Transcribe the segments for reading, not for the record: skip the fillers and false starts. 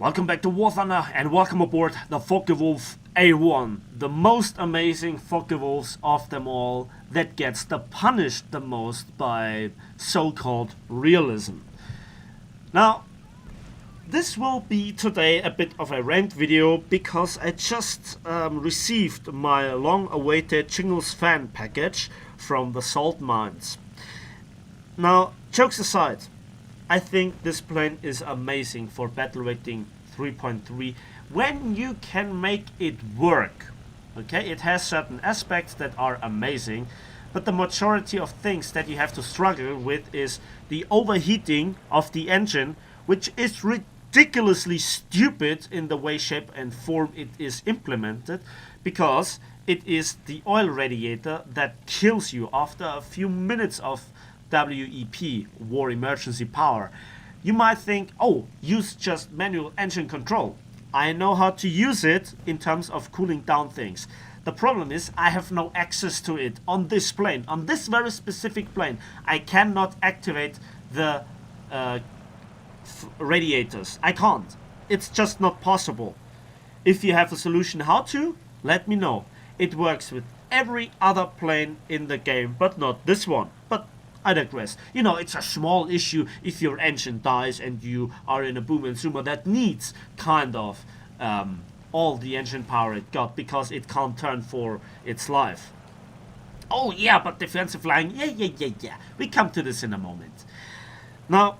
Welcome back to War Thunder and welcome aboard the Focke-Wulf A-1, the most amazing Focke-Wulfs of them all that gets punished the most by so-called realism. Now, this will be today a bit of a rant video because I just received my long-awaited Jingles fan package from the salt mines. Now, jokes aside, I think this plane is amazing for battle rating 3.3 when you can make it work. Okay, it has certain aspects that are amazing, but the majority of things that you have to struggle with is the overheating of the engine, which is ridiculously stupid in the way, shape and form it is implemented, because it is the oil radiator that kills you after a few minutes of WEP, War Emergency Power. You might think, oh, use just manual engine control. I know how to use it in terms of cooling down things. The problem is I have no access to it on this plane. On this very specific plane, I cannot activate the radiators. I can't. It's just not possible. If you have a solution how to, let me know. It works with every other plane in the game, but not this one. But I digress. You know, it's a small issue if your engine dies and you are in a boom and zoomer that needs kind of all the engine power it got because it can't turn for its life. Oh yeah, but defensive flying, yeah. We come to this in a moment. Now,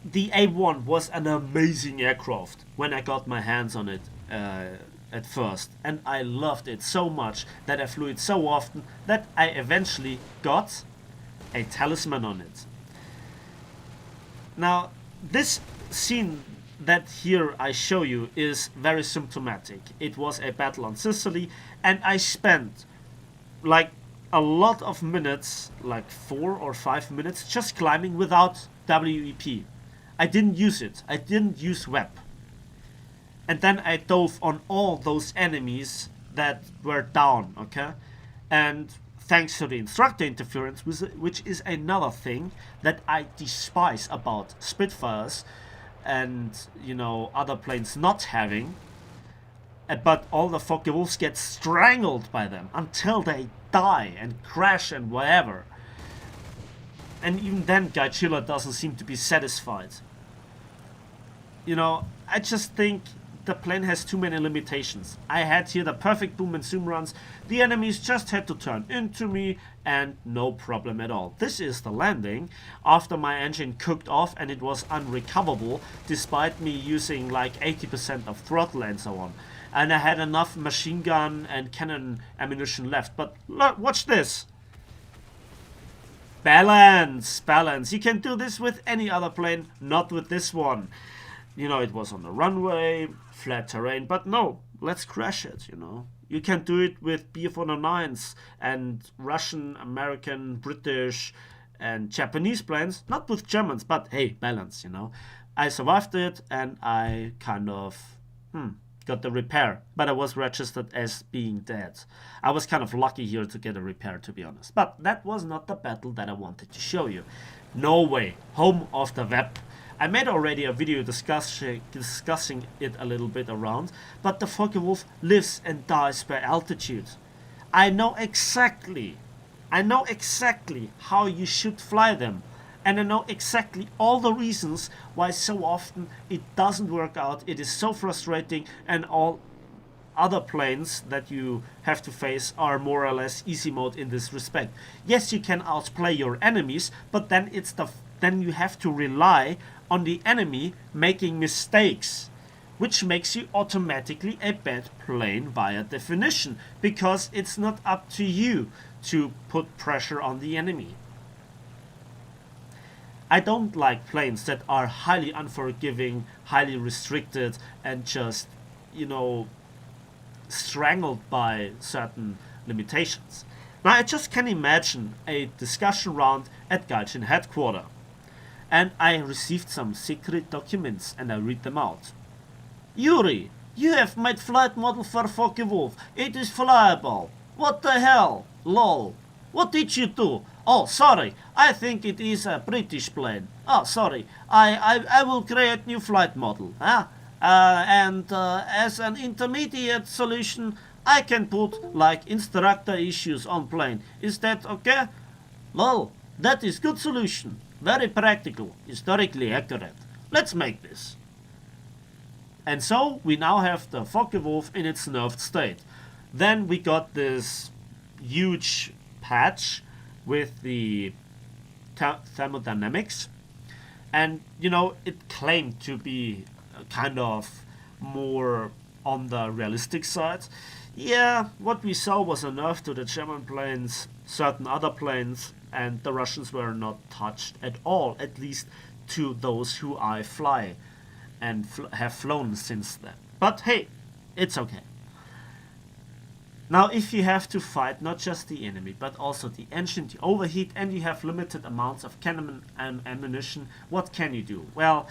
the A-1 was an amazing aircraft when I got my hands on it at first, and I loved it so much that I flew it so often that I eventually got a talisman on it. Now, this scene that here I show you is very symptomatic. It was a battle on Sicily, and I spent like a lot of minutes, like 4 or 5 minutes, just climbing without WEP. I didn't use it. I didn't use WEP. And then I dove on all those enemies that were down, okay? And thanks to the instructor interference, which is another thing that I despise about Spitfires and, you know, other planes not having. But all the Focke-Wulfs get strangled by them until they die and crash and whatever. And even then, Gaijila doesn't seem to be satisfied. You know, I just think the plane has too many limitations. I had here the perfect boom and zoom runs. The enemies just had to turn into me and no problem at all. This is the landing after my engine cooked off and it was unrecoverable despite me using like 80% of throttle and so on. And I had enough machine gun and cannon ammunition left. But look, watch this. Balance. You can do this with any other plane, not with this one. You know, it was on the runway, flat terrain, but no, let's crash it, you know. You can do it with Bf-109s and Russian, American, British and Japanese planes, not with Germans, but hey, balance, you know. I survived it and I kind of got the repair, but I was registered as being dead. I was kind of lucky here to get a repair, to be honest. But that was not the battle that I wanted to show you. Norway, home of the WEP. I made already a video discussing it a little bit around, but the Focke-Wulf lives and dies by altitude. I know exactly how you should fly them, and I know exactly all the reasons why so often it doesn't work out. It is so frustrating, and all other planes that you have to face are more or less easy mode in this respect. Yes, you can outplay your enemies, but then then you have to rely on the enemy making mistakes, which makes you automatically a bad plane via definition, because it's not up to you to put pressure on the enemy. I don't like planes that are highly unforgiving, highly restricted, and just, you know, strangled by certain limitations. Now I just can imagine a discussion round at Gaijin headquarters. And I received some secret documents and I read them out. Yuri, you have made flight model for Focke-Wulf. It is flyable. What the hell? Lol. What did you do? Oh, sorry. I think it is a British plane. Oh, sorry. I will create new flight model. Huh? And as an intermediate solution, I can put like instructor issues on plane. Is that okay? Well, that is good solution. Very practical, historically accurate. Let's make this. And so we now have the Focke-Wulf in its nerfed state. Then we got this huge patch with the thermodynamics, and it claimed to be kind of more on the realistic side. Yeah, what we saw was a nerf to the German planes, certain other planes, and the Russians were not touched at all, at least to those who I fly and have flown since then. But hey, it's okay. Now, if you have to fight not just the enemy, but also the engine, the overheat, and you have limited amounts of cannon and ammunition, what can you do? Well,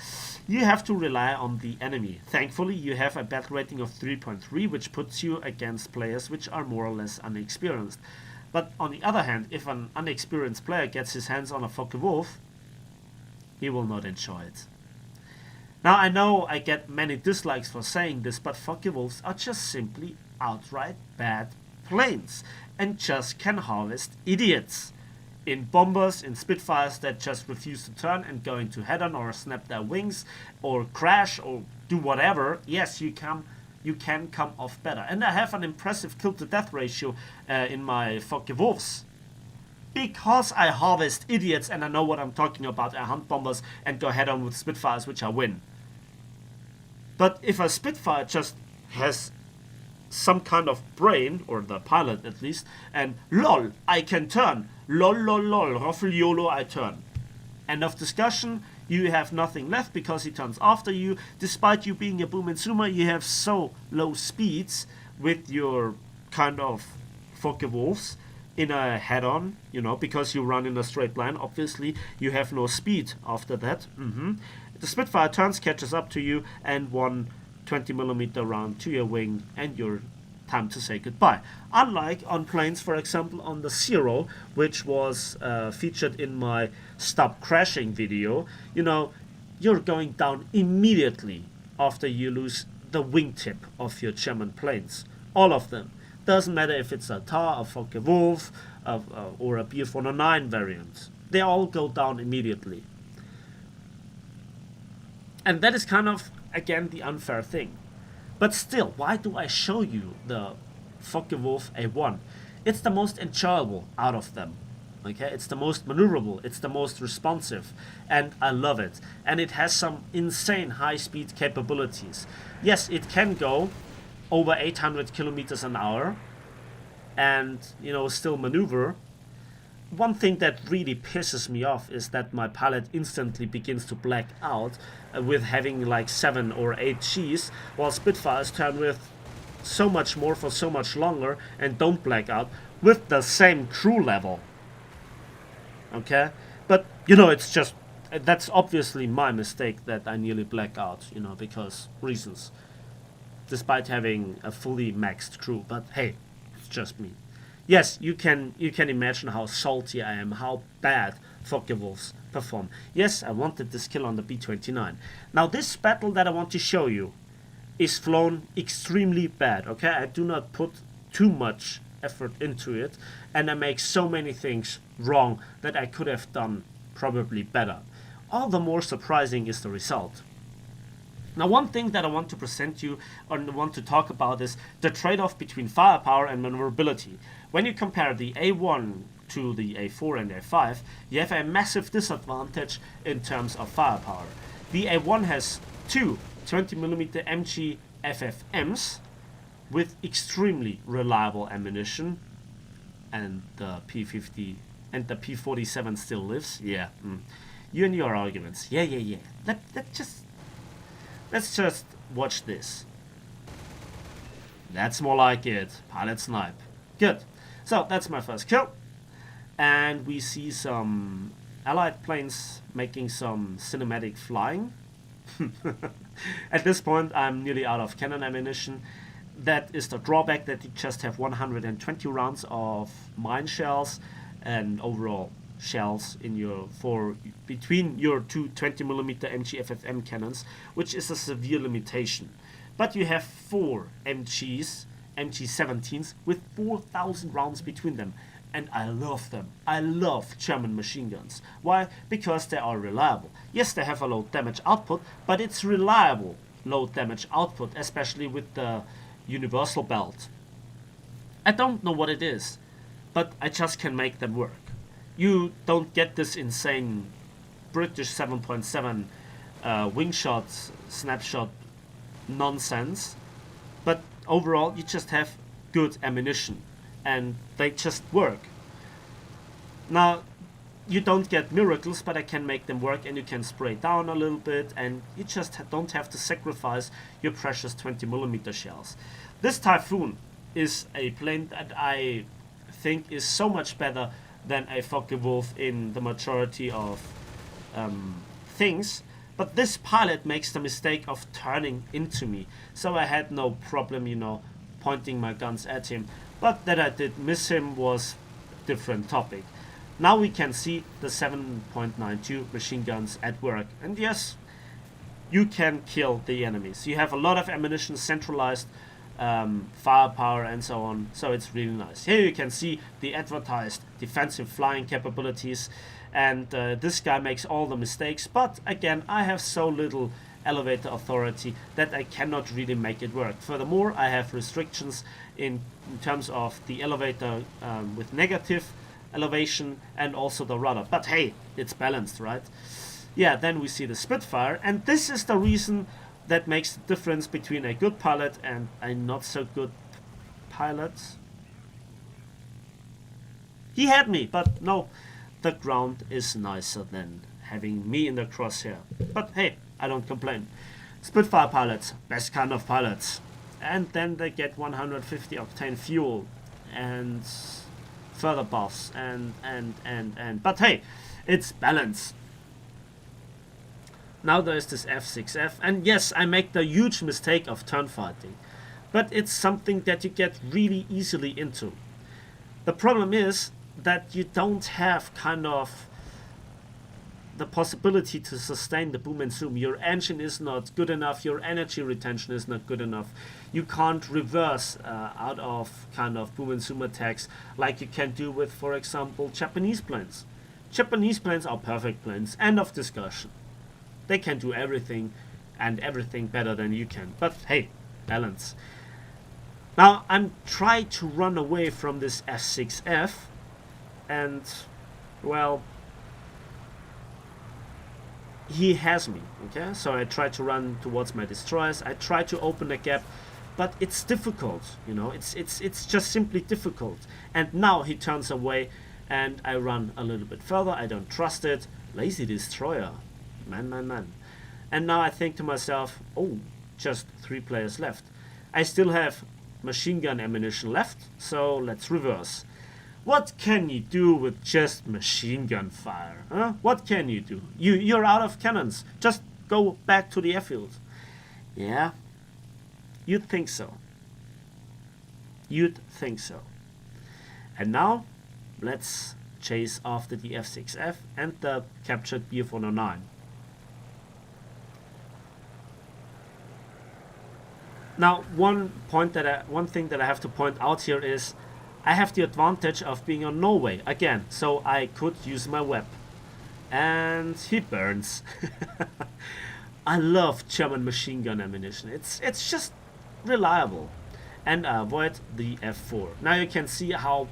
you have to rely on the enemy. Thankfully, you have a battle rating of 3.3, which puts you against players which are more or less unexperienced. But on the other hand, if an unexperienced player gets his hands on a Focke-Wulf, he will not enjoy it. Now, I know I get many dislikes for saying this, but Focke-Wulfs are just simply outright bad planes and just can harvest idiots. In bombers, in Spitfires that just refuse to turn and go into head-on or snap their wings or crash or do whatever, yes, you can come off better. And I have an impressive kill-to-death ratio in my Focke-Wulfs. Because I harvest idiots and I know what I'm talking about. I hunt bombers and go head-on with Spitfires, which I win. But if a Spitfire just has some kind of brain, or the pilot at least, and lol, I can turn. Lol, lol, lol, Roffel YOLO, I turn. End of discussion. You have nothing left because he turns after you. Despite you being a boom and zoomer, you have so low speeds with your kind of Focke-Wulfs in a head-on, because you run in a straight line. Obviously, you have no speed after that. The Spitfire turns, catches up to you, and 120mm round to your wing, and your time to say goodbye. Unlike on planes, for example, on the Zero, which was featured in my Stop Crashing video, you're going down immediately after you lose the wingtip of your German planes. All of them. Doesn't matter if it's a TAR, a Focke-Wulf, or a Bf-109 variant. They all go down immediately. And that is kind of, again, the unfair thing. But still, why do I show you the Focke-Wulf A-1? It's the most enjoyable out of them. Okay, it's the most maneuverable, it's the most responsive, and I love it. And it has some insane high-speed capabilities. Yes, it can go over 800 kilometers an hour and, still maneuver. One thing that really pisses me off is that my pilot instantly begins to black out with having like 7 or 8 Gs, while Spitfires turn with so much more for so much longer and don't black out with the same crew level. Okay? But, it's just, that's obviously my mistake that I nearly black out, because reasons. Despite having a fully maxed crew. But hey, it's just me. Yes, you can imagine how salty I am, how bad Focke-Wulfs perform. Yes, I wanted this kill on the B-29. Now this battle that I want to show you is flown extremely bad, okay? I do not put too much effort into it, and I make so many things wrong that I could have done probably better. All the more surprising is the result. Now, one thing that I want to present you or want to talk about is the trade-off between firepower and maneuverability. When you compare the A1 to the A4 and A5, you have a massive disadvantage in terms of firepower. The A1 has two 20mm MG FFMs with extremely reliable ammunition, and the P50 and the P47 still lives. Yeah, you and your arguments. Yeah. Let's just watch this. That's more like it. Pilot snipe. Good. So that's my first kill. And we see some allied planes making some cinematic flying. At this point I'm nearly out of cannon ammunition. That is the drawback, that you just have 120 rounds of mine shells, and overall shells in your between your two 20mm MG FFM cannons, which is a severe limitation. But you have 4 MG17s with 4,000 rounds between them, and I love them. I love German machine guns. Why? Because they are reliable. Yes, they have a low damage output, but it's reliable low damage output, especially with the universal belt. I don't know what it is, but I just can make them work. You don't get this insane British 7.7 wing shot snapshot nonsense, but overall you just have good ammunition and they just work. Now, you don't get miracles, but I can make them work, and you can spray down a little bit, and you just don't have to sacrifice your precious 20mm shells. This Typhoon is a plane that I think is so much better than a Focke-Wulf in the majority of things, but this pilot makes the mistake of turning into me, so I had no problem, pointing my guns at him, but that I did miss him was a different topic. Now we can see the 7.92 machine guns at work, and yes, you can kill the enemies. You have a lot of ammunition, centralized firepower and so on, so it's really nice. Here you can see the advertised defensive flying capabilities, and this guy makes all the mistakes, but again, I have so little elevator authority that I cannot really make it work. Furthermore, I have restrictions in terms of the elevator with negative elevation and also the rudder, but hey, it's balanced, right? Yeah, then we see the Spitfire, and this is the reason that makes the difference between a good pilot and a not so good pilot. He had me, but no, the ground is nicer than having me in the crosshair. But hey, I don't complain. Spitfire pilots, best kind of pilots. And then they get 150 octane fuel and further buffs and but hey, it's balance. Now there's this F6F, and yes, I make the huge mistake of turn fighting, but it's something that you get really easily into. The problem is that you don't have kind of the possibility to sustain the boom and zoom. Your engine is not good enough, your energy retention is not good enough. You can't reverse out of kind of boom and zoom attacks like you can do with, for example, Japanese planes. Japanese planes are perfect planes, end of discussion. They can do everything and everything better than you can, but hey, balance. Now I'm trying to run away from this F6F, and well, he has me, okay? So I try to run towards my destroyers, I try to open a gap, but it's difficult, it's just simply difficult. And now he turns away and I run a little bit further, I don't trust it. Lazy destroyer, man. And now I think to myself, oh, just 3 players left. I still have machine gun ammunition left, so let's reverse. What can you do with just machine gun fire? Huh? What can you do? You're out of cannons. Just go back to the airfield. Yeah, you'd think so. You'd think so. And now, let's chase after the F6F and the captured Bf-109. Now, one thing that I have to point out here is I have the advantage of being on Norway again, so I could use my web. And he burns. I love German machine gun ammunition. It's just reliable. And I avoid the F4. Now you can see how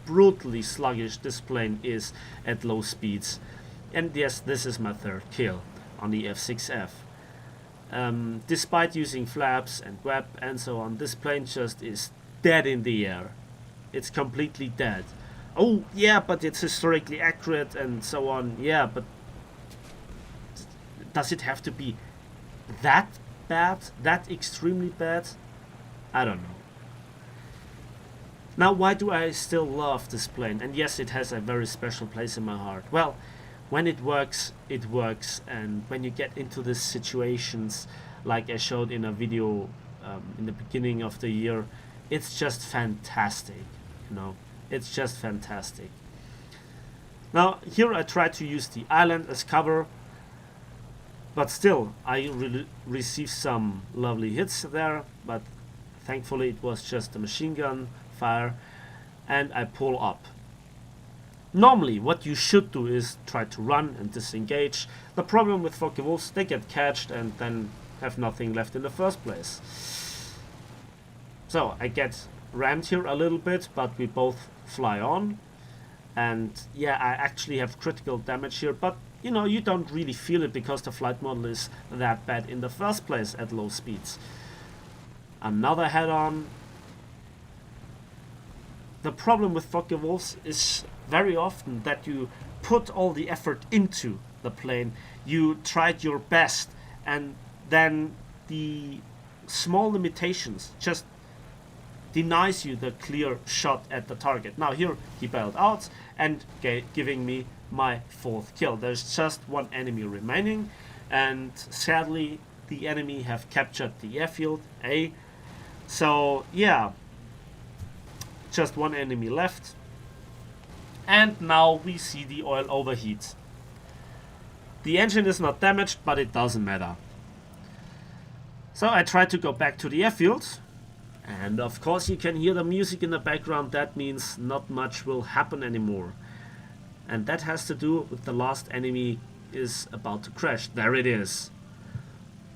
brutally sluggish this plane is at low speeds. And yes, this is my 3rd kill on the F6F. Despite using flaps and web and so on, this plane just is dead in the air. It's completely dead. Oh yeah, but it's historically accurate and so on. Yeah, but does it have to be that bad? That extremely bad? I don't know. Now, why do I still love this plane? And yes, it has a very special place in my heart. Well, when it works, and when you get into these situations like I showed in a video in the beginning of the year, it's just fantastic, it's just fantastic. Now here I try to use the island as cover, but still I received some lovely hits there, but thankfully it was just a machine gun fire, and I pull up. Normally what you should do is try to run and disengage. The problem with Focke-Wulfs, they get catched and then have nothing left in the first place. So I get rammed here a little bit, but we both fly on. And yeah, I actually have critical damage here, but you know, you don't really feel it because the flight model is that bad in the first place at low speeds. Another head-on. The problem with Focke-Wulfs is very often that you put all the effort into the plane, you tried your best, and then the small limitations just denies you the clear shot at the target. Now here he bailed out and giving me my 4th kill. There's just one enemy remaining, and sadly the enemy have captured the airfield A. So yeah, just one enemy left, and now we see the oil overheat. The engine is not damaged, but it doesn't matter. So I try to go back to the airfield, and of course you can hear the music in the background. That means not much will happen anymore, and that has to do with the last enemy is about to crash. There it is.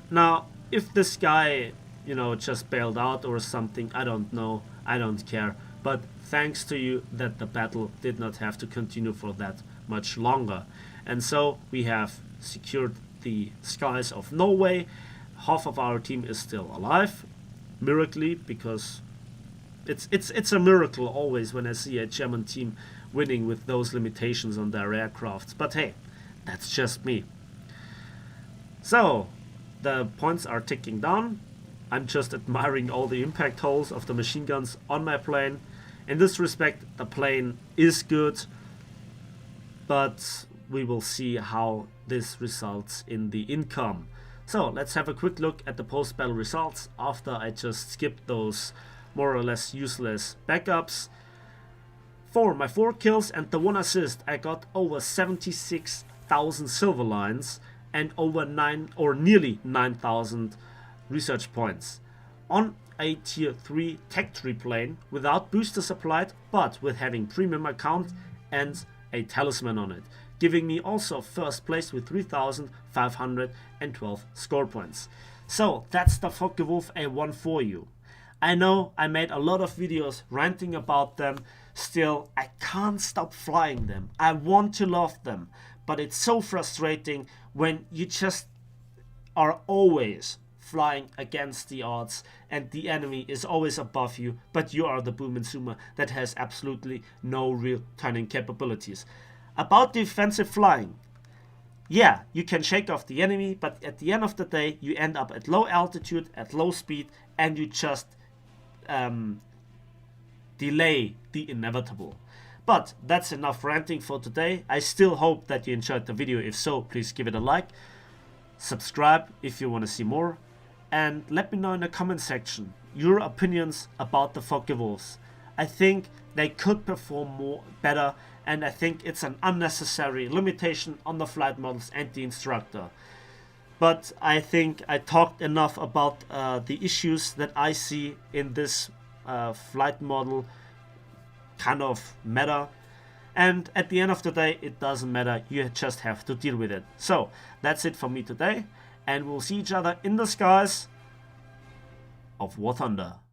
Now if this guy, you know, just bailed out or something, I don't know, I don't care, but thanks to you that the battle did not have to continue for that much longer. And so we have secured the skies of Norway. Half of our team is still alive, miraculously, because it's a miracle always when I see a German team winning with those limitations on their aircrafts. But hey, that's just me. So the points are ticking down. I'm just admiring all the impact holes of the machine guns on my plane. In this respect, the plane is good, but we will see how this results in the income. So let's have a quick look at the post-battle results after I just skipped those more or less useless backups. For my 4 kills and the 1 assist, I got over 76,000 silver lines and over nearly 9,000 research points on a tier 3 tech tree plane without boosters applied, but with having premium account and a talisman on it, giving me also first place with 3,512 score points. So that's the Focke-Wulf A-1 for you. I know I made a lot of videos ranting about them, still I can't stop flying them. I want to love them, but it's so frustrating when you just are always flying against the odds and the enemy is always above you, but you are the boom and zoomer that has absolutely no real turning capabilities. About defensive flying, yeah, you can shake off the enemy, but at the end of the day you end up at low altitude, at low speed, and you just delay the inevitable. But that's enough ranting for today. I still hope that you enjoyed the video. If so, please give it a like, subscribe if you want to see more, and let me know in the comment section your opinions about the Focke-Wulfs. I think they could perform better, and I think it's an unnecessary limitation on the flight models and the instructor. But I think I talked enough about the issues that I see in this flight model kind of matter. And at the end of the day, it doesn't matter, you just have to deal with it. So that's it for me today, and we'll see each other in the skies of War Thunder.